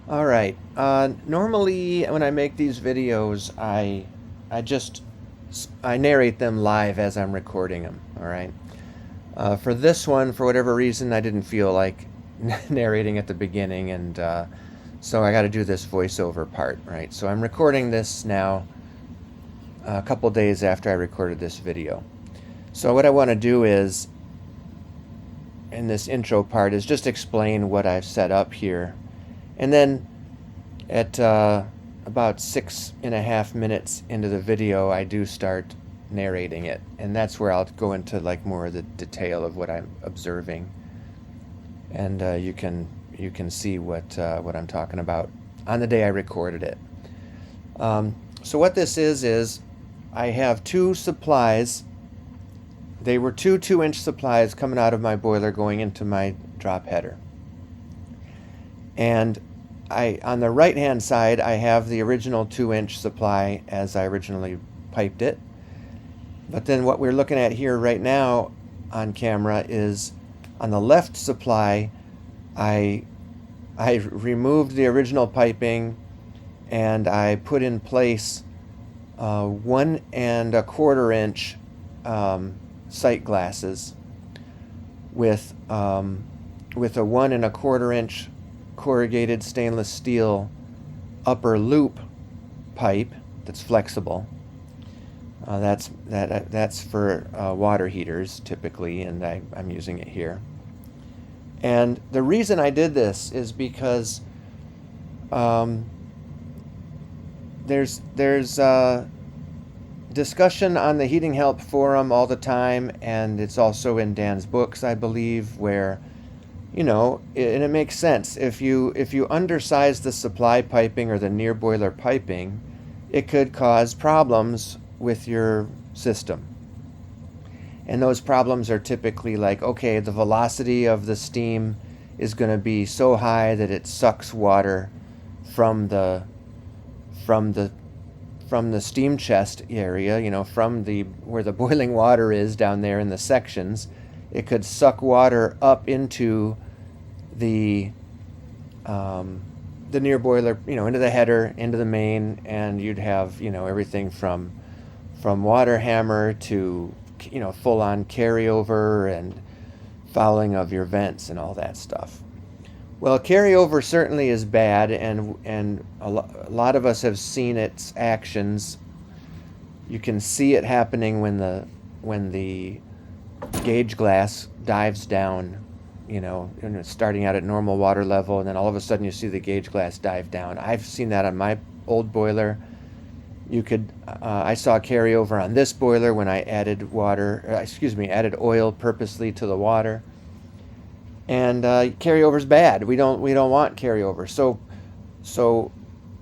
All right. Normally, when I make these videos, I just I narrate them live as I'm recording them. All right. For this one, for whatever reason, I didn't feel like narrating at the beginning, and so I got to do this voiceover part. Right. So I'm recording this now, a couple days after I recorded this video. So what I want to do is, in this intro part, is just explain what I've set up here, and then at about 6.5 minutes into the video, I do start narrating it, and that's where I'll go into like more of the detail of what I'm observing, and you can see what I'm talking about on the day I recorded it. So what this is I have two supplies. They were two 2-inch supplies coming out of my boiler going into my drop header, and on the right hand side I have the original 2-inch supply as I originally piped it. But then what we're looking at here right now on camera is on the left supply I removed the original piping and I put in place 1.25 inch sight glasses with a 1.25 inch corrugated stainless steel upper loop pipe that's flexible. That's for water heaters typically, and I'm using it here. And the reason I did this is because there's discussion on the Heating Help forum all the time, and it's also in Dan's books, I believe, where and it makes sense. If you undersize the supply piping or the near boiler piping, it could cause problems with your system. And those problems are typically like, okay, the velocity of the steam is going to be so high that it sucks water from the steam chest area, from where the boiling water is down there in the sections. It could suck water up into the near boiler, into the header, into the main, and you'd have, everything from water hammer to, full on carryover and fouling of your vents and all that stuff. Well, carryover certainly is bad, and a lot of us have seen its actions. You can see it happening when the gauge glass dives down, and it's starting out at normal water level, and then all of a sudden you see the gauge glass dive down. I've seen that on my old boiler. I saw carryover on this boiler when I added added oil purposely to the water. And carryover's bad. We don't want carryover. So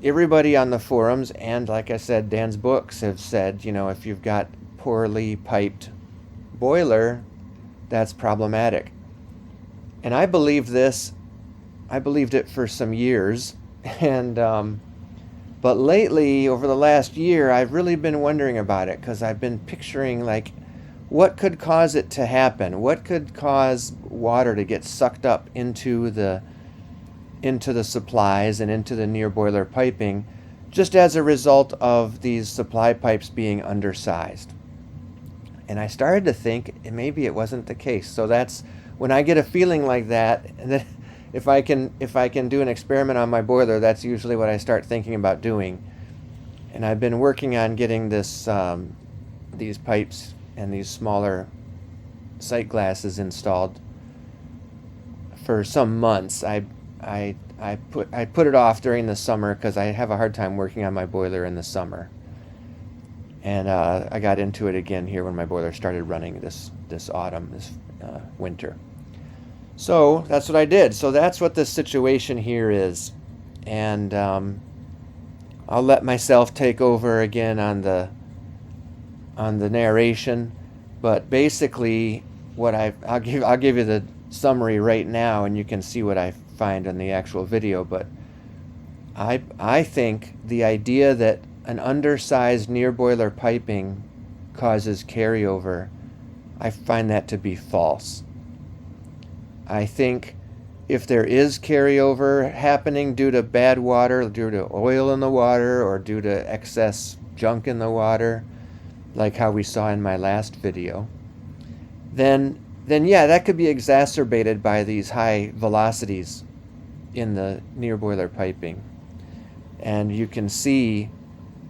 everybody on the forums, and like I said, Dan's books have said, if you've got poorly piped boiler, that's problematic. And I believed this. I believed it for some years, and but lately, over the last year, I've really been wondering about it, because I've been picturing like, what could cause it to happen? What could cause water to get sucked up into the supplies and into the near boiler piping, just as a result of these supply pipes being undersized? And I started to think maybe it wasn't the case. So that's when I get a feeling like that, and then if I can do an experiment on my boiler, that's usually what I start thinking about doing. And I've been working on getting these pipes and these smaller sight glasses installed for some months. I put it off during the summer because I have a hard time working on my boiler in the summer. And I got into it again here when my boiler started running this autumn, this winter. So that's what I did. So that's what the situation here is. And I'll let myself take over again on the narration. But basically, I'll give you the summary right now, and you can see what I find in the actual video. But I think the idea that an undersized near boiler piping causes carryover, I find that to be false. I think if there is carryover happening due to bad water, due to oil in the water, or due to excess junk in the water, like how we saw in my last video, then yeah, that could be exacerbated by these high velocities in the near boiler piping. And you can see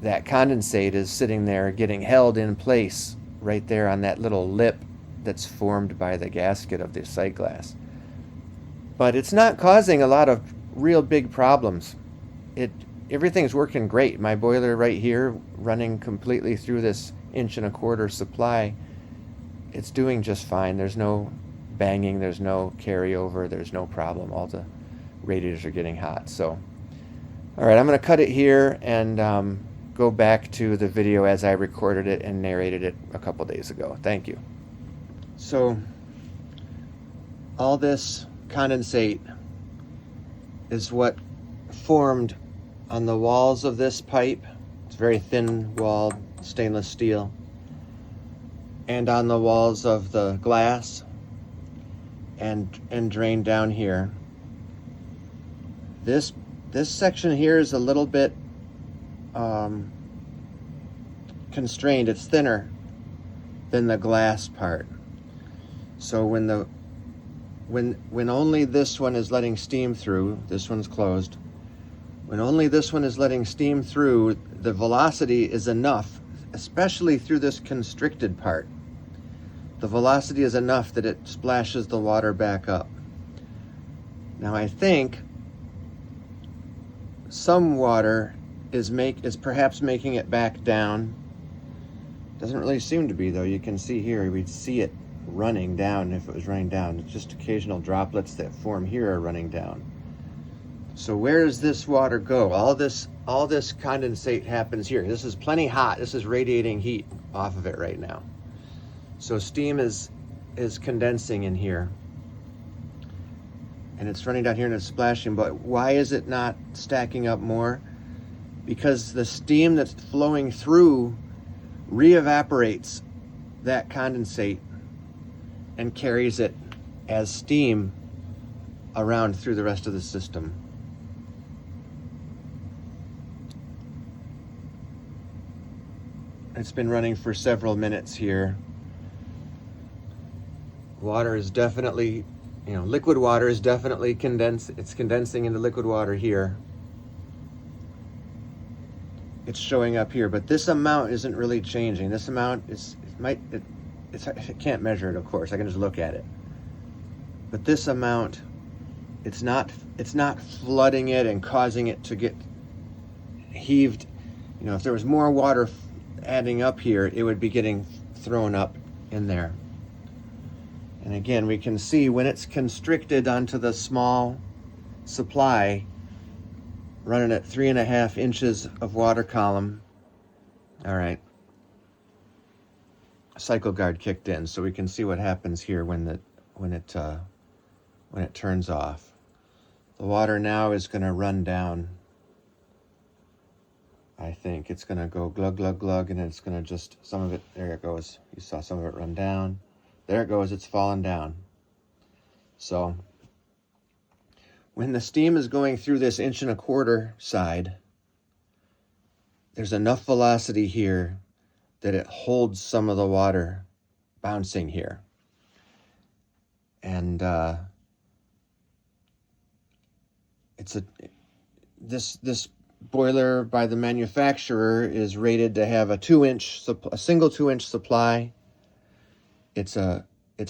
that condensate is sitting there getting held in place right there on that little lip that's formed by the gasket of the sight glass. But it's not causing a lot of real big problems. Everything's working great. My boiler right here, running completely through this 1.25" supply, it's doing just fine. There's no banging, there's no carryover, there's no problem. All the radiators are getting hot. So, all right, I'm going to cut it here and go back to the video as I recorded it and narrated it a couple days ago. Thank you. So, all this condensate is what formed on the walls of this pipe. It's very thin walled stainless steel. And on the walls of the glass and drained down here. This section here is a little bit constrained. It's thinner than the glass part. So when only this one is letting steam through, this one's closed. When only this one is letting steam through, the velocity is enough, especially through this constricted part. The velocity is enough that it splashes the water back up. Now I think some water is perhaps making it back down. Doesn't really seem to be though. You can see here, we'd see it running down if it was running down. It's just occasional droplets that form here are running down. So where does this water go? All this condensate happens here. This is plenty hot. This is radiating heat off of it right now. So steam is condensing in here. And it's running down here and it's splashing, but why is it not stacking up more? Because the steam that's flowing through re-evaporates that condensate and carries it as steam around through the rest of the system. It's been running for several minutes here. Water is definitely, liquid water is definitely it's condensing into liquid water here. It's showing up here, but this amount isn't really changing. This amount I can't measure it, of course. I can just look at it. But this amount, it's not flooding it and causing it to get heaved. If there was more water adding up here, it would be getting thrown up in there. And again, we can see when it's constricted onto the small supply, running at 3.5 inches of water column. All right. Cycle guard kicked in, so we can see what happens here when it turns off. The water now is going to run down. I think it's going to go glug, glug, glug, and it's going to just, some of it, there it goes. You saw some of it run down. There it goes, it's fallen down. So when the steam is going through this 1.25" side, there's enough velocity here that it holds some of the water bouncing here. And this boiler by the manufacturer is rated to have a single 2-inch supply. It's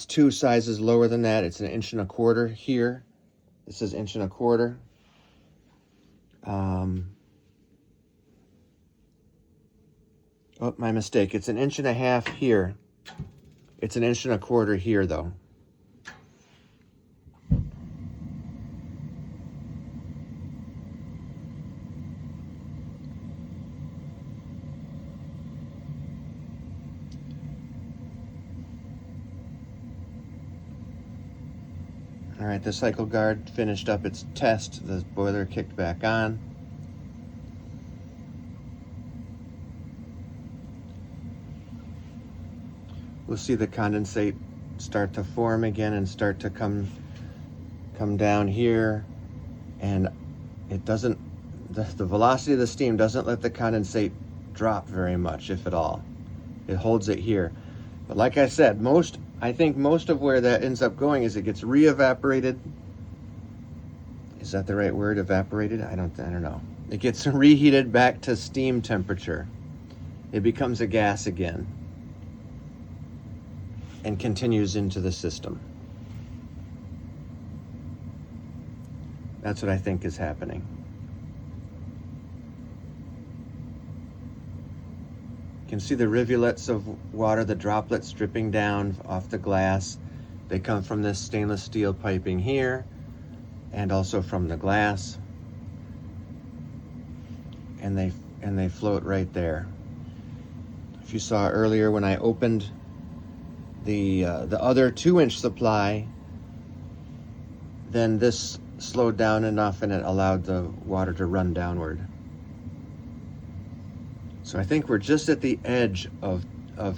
2 sizes lower than that. It's an 1.25" here. This is 1.25". Oh, my mistake. It's 1.5" here. It's an 1.25" here, though. All right, the cycle guard finished up its test. The boiler kicked back on. We'll see the condensate start to form again and start to come come down here, and it doesn't, the velocity of the steam doesn't let the condensate drop very much, if at all. It holds it here. But like I said, I think most of where that ends up going is it gets re-evaporated. Is that the right word, evaporated? I don't know. It gets reheated back to steam temperature. It becomes a gas again and continues into the system. That's what I think is happening. You can see the rivulets of water, the droplets dripping down off the glass. They come from this stainless steel piping here, and also from the glass, and they float right there. If you saw earlier when I opened the other 2-inch supply, then this slowed down enough and it allowed the water to run downward. So I think we're just at the edge of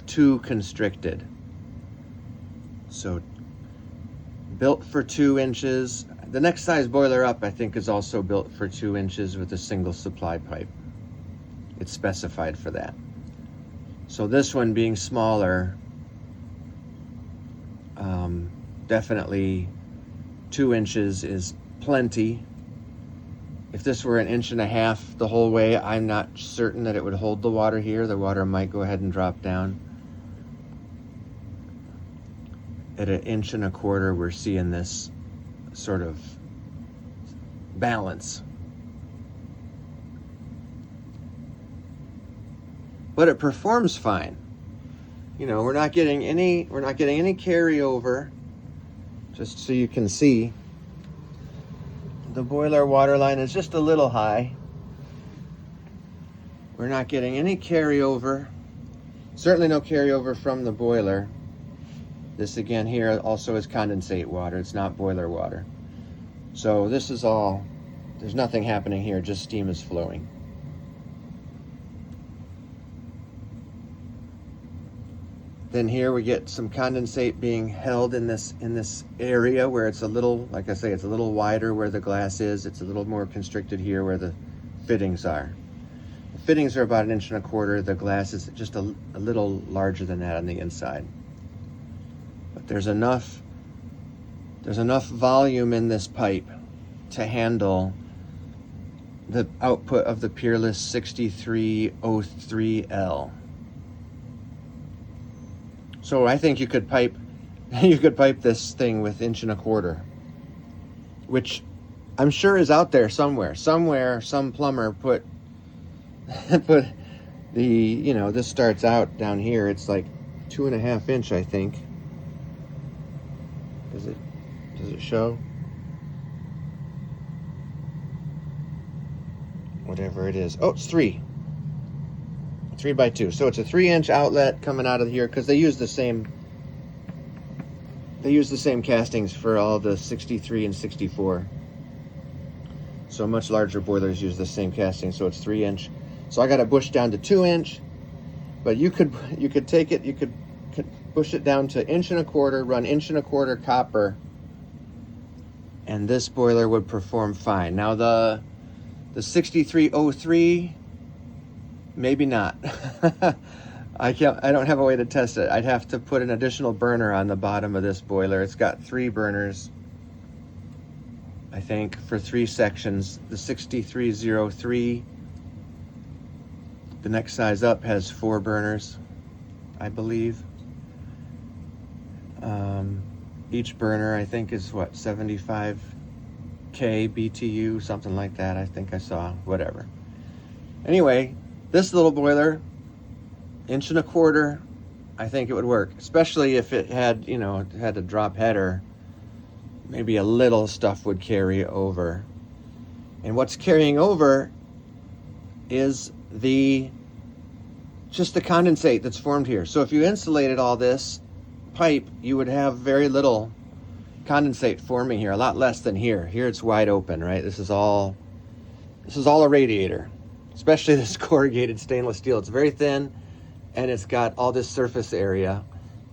too constricted. So built for 2 inches. The next size boiler up, I think, is also built for 2 inches with a single supply pipe. It's specified for that. So this one being smaller, definitely 2 inches is plenty. If this were 1.5 inches the whole way, I'm not certain that it would hold the water here. The water might go ahead and drop down. At 1.25 inches, we're seeing this sort of balance. But it performs fine. You know, we're not getting any carryover. Just so you can see, the boiler water line is just a little high. We're not getting any carryover. Certainly no carryover from the boiler. This again here also is condensate water. It's not boiler water. So this is all, there's nothing happening here, just steam is flowing. Then here we get some condensate being held in this area where it's a little, like I say, it's a little wider where the glass is. It's a little more constricted here where the fittings are. The fittings are about 1.25 inches. The glass is just a little larger than that on the inside. But there's enough volume in this pipe to handle the output of the Peerless 6303L. So I think you could pipe this thing with 1.25 inches, which I'm sure is out there somewhere. Somewhere, some plumber put the, you know, this starts out down here. It's like 2.5 inches, I think. Does it show? Whatever it is. Oh, it's 3 by 2. So it's a 3-inch outlet coming out of here, because they use the same castings for all the 63 and 64. So much larger boilers use the same casting, so it's 3-inch. So I got it bushed down to 2-inch, but you could take it, you could push it down to 1.25 inches, run 1.25 inch copper, and this boiler would perform fine. Now the 6303, maybe not. I don't have a way to test it. I'd have to put an additional burner on the bottom of this boiler. It's got 3 burners, I think, for 3 sections. The 6303, the next size up, has 4 burners, I believe. Each burner, I think, is what, 75k BTU, something like that. I think I saw, whatever. Anyway, this little boiler, 1.25 inches, I think it would work, especially if it had, you know, it had a drop header. Maybe a little stuff would carry over. And what's carrying over is just the condensate that's formed here. So if you insulated all this pipe, you would have very little condensate forming here, a lot less than here. Here it's wide open, right? This is all a radiator, especially this corrugated stainless steel. It's very thin, and it's got all this surface area,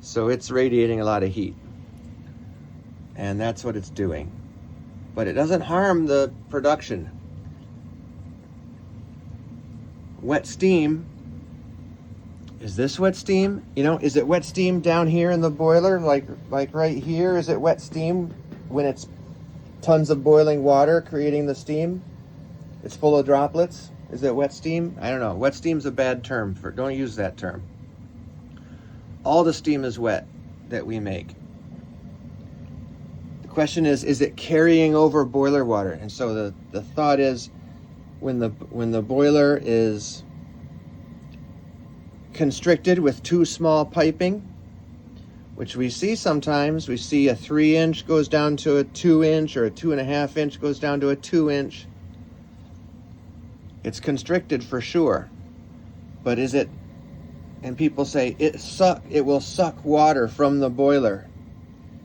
so it's radiating a lot of heat, and that's what it's doing. but it doesn't harm the production. Wet steam, is this wet steam? You know, is it wet steam down here in the boiler, like right here? Is it wet steam when it's tons of boiling water creating the steam? It's full of droplets. Is it wet steam? I don't know. Wet steam's a bad term. Don't use that term. All the steam is wet that we make. The question is it carrying over boiler water? And so the thought is, when the boiler is constricted with too small piping, which we see sometimes, we see a 3-inch goes down to a 2-inch, or a 2.5-inch goes down to a 2-inch. It's constricted for sure, but is it? And people say it will suck water from the boiler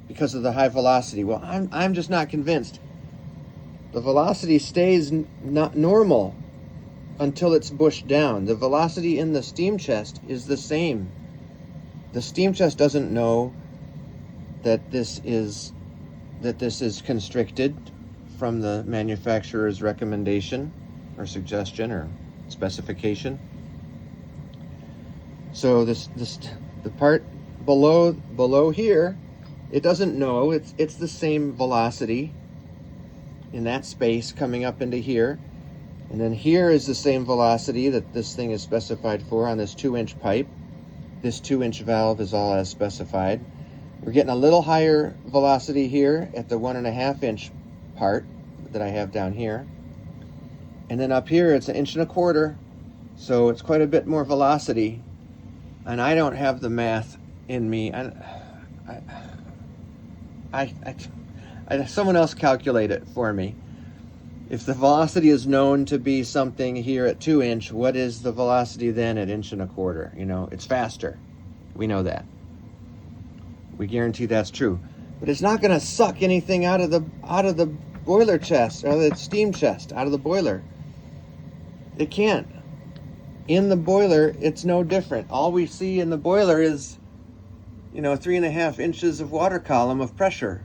because of the high velocity. Well, I'm just not convinced. The velocity stays not normal until it's pushed down. The velocity in the steam chest is the same. The steam chest doesn't know that this is constricted from the manufacturer's recommendation or suggestion or specification. So the part below here, it doesn't know. It's the same velocity in that space coming up into here. And then here is the same velocity that this thing is specified for on this 2-inch pipe. This 2-inch valve is all as specified. We're getting a little higher velocity here at the 1.5-inch part that I have down here. And then up here, it's 1.25 inches. So it's quite a bit more velocity. And I don't have the math in me. Someone else calculate it for me. If the velocity is known to be something here at 2-inch, what is the velocity then at 1.25 inches? You know, it's faster. We know that. We guarantee that's true. But it's not going to suck anything out of the boiler chest, or the steam chest, out of the boiler. It can't. In the boiler, it's no different. All we see in the boiler is, 3.5 inches of water column of pressure.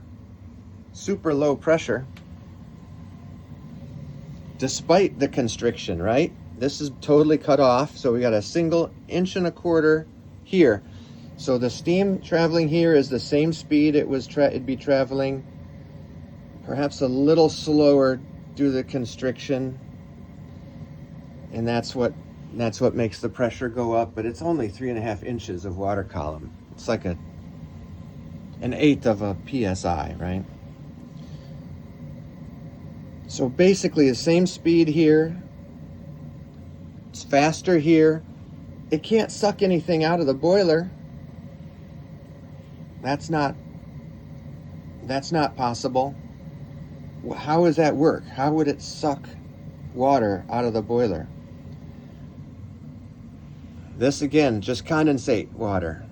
Super low pressure. Despite the constriction, right? This is totally cut off. So we got a single 1.25 inches here. So the steam traveling here is the same speed it'd be traveling, perhaps a little slower due to the constriction. And that's what makes the pressure go up, but it's only 3.5 inches of water column. It's like an 1/8 of a PSI, right? So basically the same speed here. It's faster here. It can't suck anything out of the boiler. That's not possible. How does that work? How would it suck water out of the boiler? This again, just condensate water.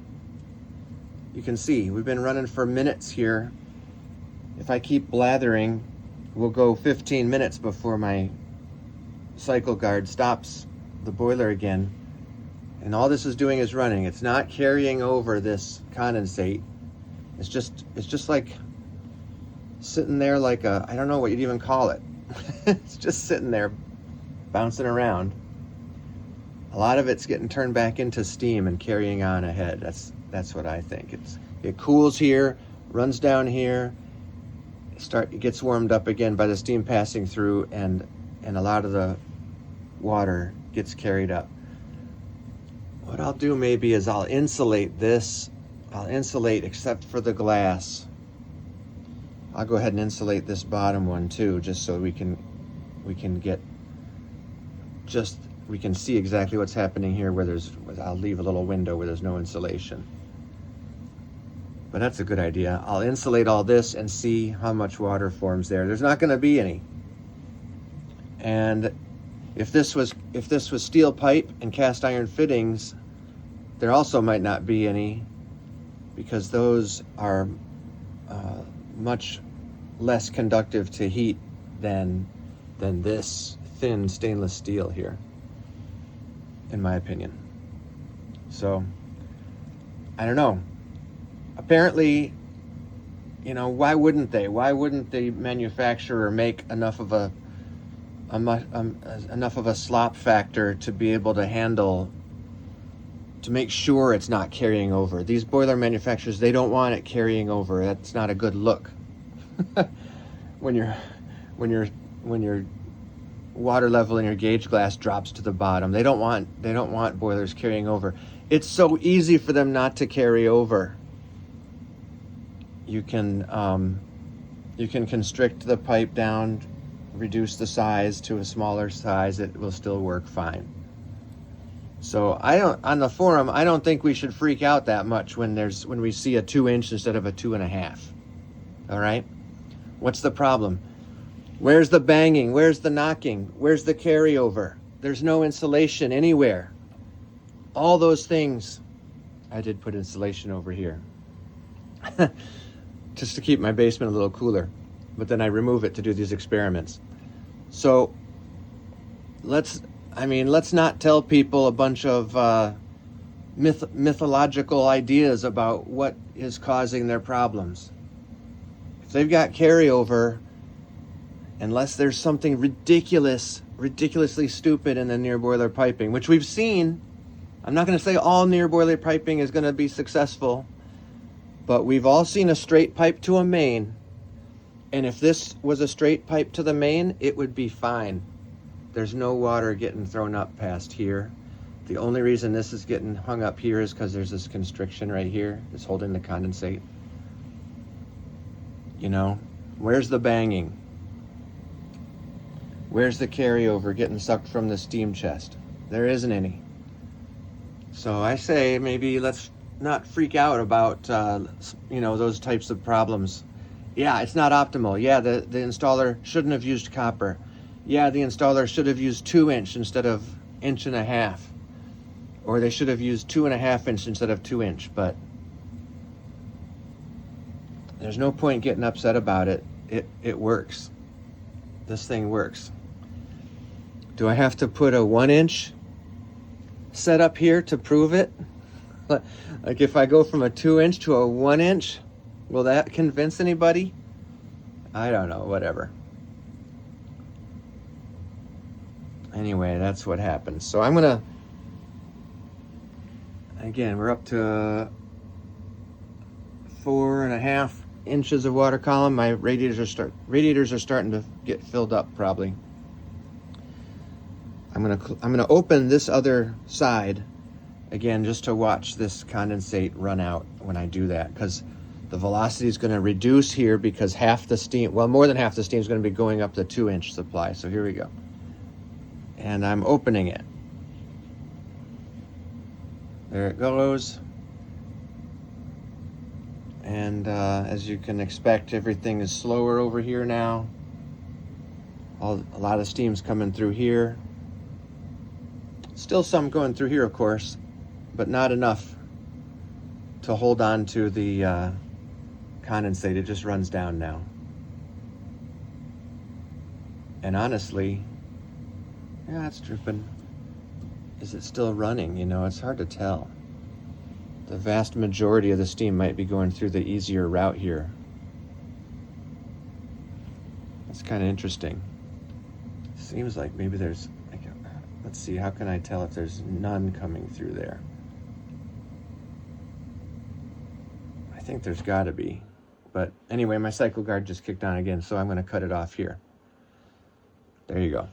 You can see we've been running for minutes here. If I keep blathering, we'll go 15 minutes before my cycle guard stops the boiler again. And all this is doing is running. It's not carrying over this condensate. It's just like sitting there like I don't know what you'd even call it. It's just sitting there bouncing around. A lot of it's getting turned back into steam and carrying on ahead. That's what I think. It cools here, runs down here, it gets warmed up again by the steam passing through, and a lot of the water gets carried up. What I'll do maybe is I'll insulate this. I'll insulate except for the glass. I'll go ahead and insulate this bottom one too, just so we can see exactly what's happening here I'll leave a little window where there's no insulation. But that's a good idea. I'll insulate all this and see how much water forms there. There's not going to be any. And if this was steel pipe and cast iron fittings, there also might not be any, because those are much less conductive to heat than this thin stainless steel here, in my opinion. So, I don't know. Apparently, You know, why wouldn't they? Why wouldn't the manufacturer make enough of a slop factor to be able to handle, to make sure it's not carrying over? These boiler manufacturers, they don't want it carrying over. That's not a good look. when your water level in your gauge glass drops to the bottom, they don't want boilers carrying over. It's so easy for them not to carry over. You can constrict the pipe down, reduce the size to a smaller size. It will still work fine. So on the forum, I don't think we should freak out that much when we see a 2-inch instead of a 2.5. All right. What's the problem? Where's the banging? Where's the knocking? Where's the carryover? There's no insulation anywhere. All those things. I did put insulation over here. Just to keep my basement a little cooler, but then I remove it to do these experiments. So let's not tell people a bunch of mythological ideas about what is causing their problems. If they've got carryover, unless there's something ridiculously stupid in the near boiler piping, which we've seen. I'm not going to say all near boiler piping is going to be successful, but we've all seen a straight pipe to a main, and if this was a straight pipe to the main, it would be fine. There's no water getting thrown up past here. The only reason this is getting hung up here is because there's this constriction right here that's holding the condensate. You know, where's the banging? Where's the carryover getting sucked from the steam chest? There isn't any. So I say maybe let's not freak out about those types of problems. Yeah, it's not optimal. Yeah, the installer shouldn't have used copper. Yeah, the installer should have used 2-inch instead of 1.5 inches, or they should have used 2.5 inch instead of 2-inch. But there's no point getting upset about it. It works. This thing works. Do I have to put a 1-inch setup here to prove it? Like if I go from a 2-inch to a 1-inch, will that convince anybody? I don't know, whatever. Anyway, that's what happens. So I'm gonna, again, we're up to 4.5 inches of water column. My radiators are starting to get filled up probably. I'm gonna open this other side again, just to watch this condensate run out when I do that, because the velocity is going to reduce here because half the steam, well, more than half the steam is going to be going up the 2-inch supply. So here we go. And I'm opening it. There it goes. And as you can expect, everything is slower over here now. A lot of steam's coming through here. Still some going through here, of course, but not enough to hold on to the condensate. It just runs down now. And honestly, yeah, it's dripping. Is it still running? You know, it's hard to tell. The vast majority of the steam might be going through the easier route here. That's kind of interesting. Seems like maybe there's, let's see, how can I tell if there's none coming through there? I think there's got to be. But anyway, my cycle guard just kicked on again, so I'm going to cut it off here. There you go.